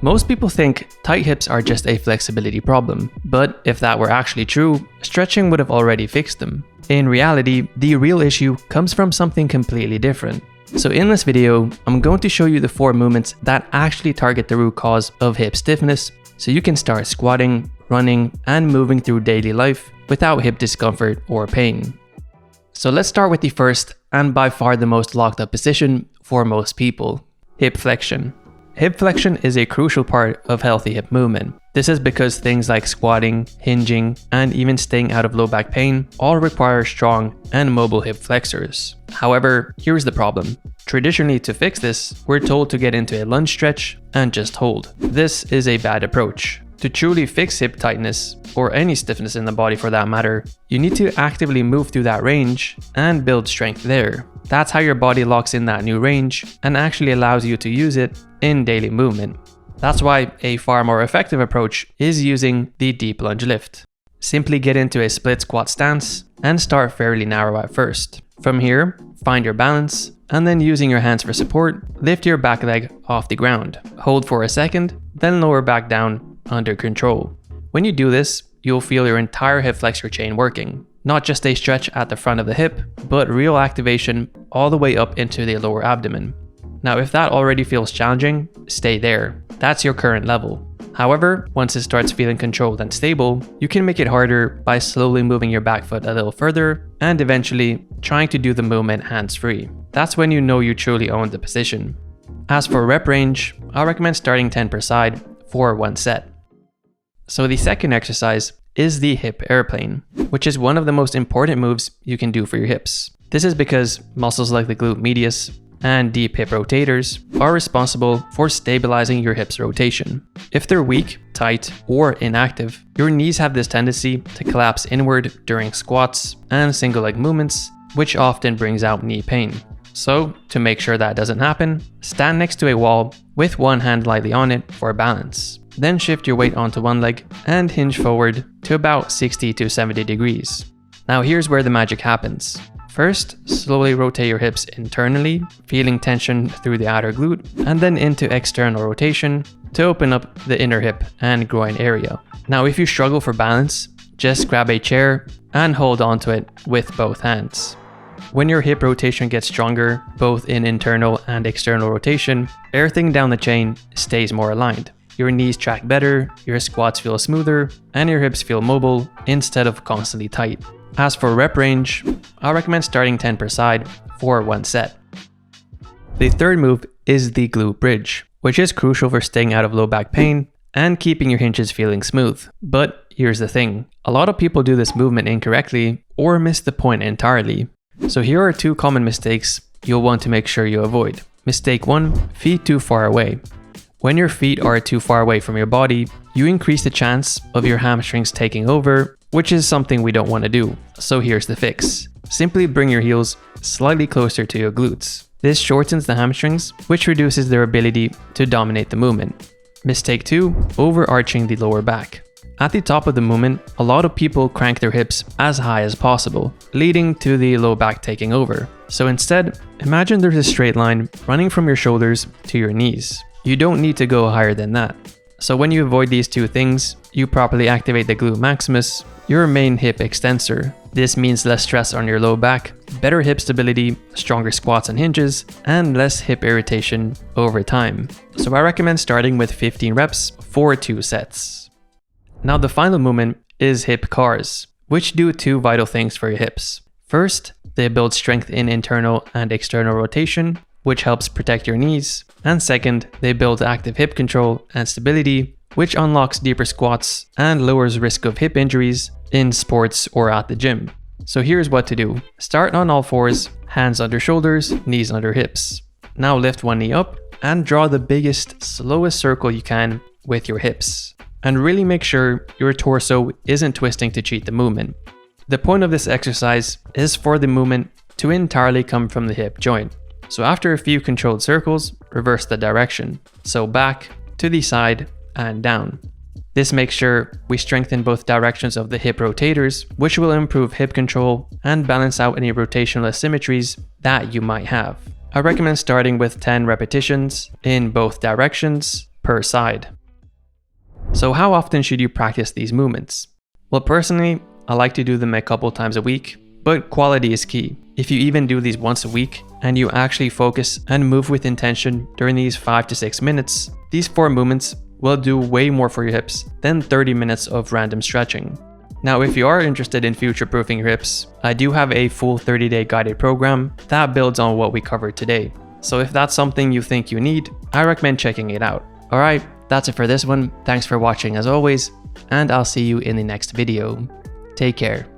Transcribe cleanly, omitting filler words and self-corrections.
Most people think tight hips are just a flexibility problem, but if that were actually true, stretching would have already fixed them. In reality, the real issue comes from something completely different. So in this video, I'm going to show you the 4 movements that actually target the root cause of hip stiffness, so you can start squatting, running, and moving through daily life without hip discomfort or pain. So let's start with the first and by far the most locked up position for most people, hip flexion. Hip flexion is a crucial part of healthy hip movement. This is because things like squatting, hinging, and even staying out of low back pain all require strong and mobile hip flexors. However, here's the problem. Traditionally, to fix this, we're told to get into a lunge stretch and just hold. This is a bad approach. To truly fix hip tightness, or any stiffness in the body for that matter, you need to actively move through that range and build strength there. That's how your body locks in that new range and actually allows you to use it in daily movement. That's why a far more effective approach is using the deep lunge lift. Simply get into a split squat stance and start fairly narrow at first. From here, find your balance, and then using your hands for support, lift your back leg off the ground. Hold for a second, then lower back down under control. When you do this, you'll feel your entire hip flexor chain working. Not just a stretch at the front of the hip, but real activation all the way up into the lower abdomen. Now, if that already feels challenging, stay there. That's your current level. However, once it starts feeling controlled and stable, you can make it harder by slowly moving your back foot a little further and eventually trying to do the movement hands-free. That's when you know you truly own the position. As for rep range, I recommend starting 10 per side for 1 set. So the second exercise is the hip airplane, which is one of the most important moves you can do for your hips. This is because muscles like the glute medius and deep hip rotators are responsible for stabilizing your hips rotation. If they're weak, tight, or inactive, your knees have this tendency to collapse inward during squats and single leg movements, which often brings out knee pain. So, to make sure that doesn't happen, stand next to a wall with one hand lightly on it for balance. Then shift your weight onto one leg and hinge forward to about 60 to 70 degrees. Now here's where the magic happens. First, slowly rotate your hips internally, feeling tension through the outer glute, and then into external rotation to open up the inner hip and groin area. Now if you struggle for balance, just grab a chair and hold onto it with both hands. When your hip rotation gets stronger, both in internal and external rotation, everything down the chain stays more aligned. Your knees track better, your squats feel smoother, and your hips feel mobile instead of constantly tight. As for rep range, I recommend starting 10 per side for 1 set. The third move is the glute bridge, which is crucial for staying out of low back pain and keeping your hinges feeling smooth. But here's the thing, a lot of people do this movement incorrectly or miss the point entirely. So here are 2 common mistakes you'll want to make sure you avoid. Mistake 1, feet too far away. When your feet are too far away from your body, you increase the chance of your hamstrings taking over, which is something we don't want to do. So here's the fix. Simply bring your heels slightly closer to your glutes. This shortens the hamstrings, which reduces their ability to dominate the movement. Mistake 2, overarching the lower back. At the top of the movement, a lot of people crank their hips as high as possible, leading to the low back taking over. So instead, imagine there's a straight line running from your shoulders to your knees. You don't need to go higher than that. So when you avoid these 2 things, you properly activate the glute maximus, your main hip extensor. This means less stress on your low back, better hip stability, stronger squats and hinges, and less hip irritation over time. So I recommend starting with 15 reps for 2 sets. Now the final movement is hip cars, which do 2 vital things for your hips. First, they build strength in internal and external rotation, which helps protect your knees. And second, they build active hip control and stability, which unlocks deeper squats and lowers risk of hip injuries in sports or at the gym. So here's what to do. Start on all fours, hands under shoulders, knees under hips. Now lift one knee up and draw the biggest, slowest circle you can with your hips. And really make sure your torso isn't twisting to cheat the movement. The point of this exercise is for the movement to entirely come from the hip joint. So after a few controlled circles, reverse the direction. So back, to the side, and down. This makes sure we strengthen both directions of the hip rotators, which will improve hip control and balance out any rotational asymmetries that you might have. I recommend starting with 10 repetitions in both directions per side. So how often should you practice these movements? Well, personally, I like to do them a couple times a week, but quality is key. If you even do these once a week and you actually focus and move with intention during these 5 to 6 minutes, these 4 movements will do way more for your hips than 30 minutes of random stretching. Now, if you are interested in future-proofing your hips, I do have a full 30-day guided program that builds on what we covered today. So if that's something you think you need, I recommend checking it out. Alright, that's it for this one. Thanks for watching as always, and I'll see you in the next video. Take care.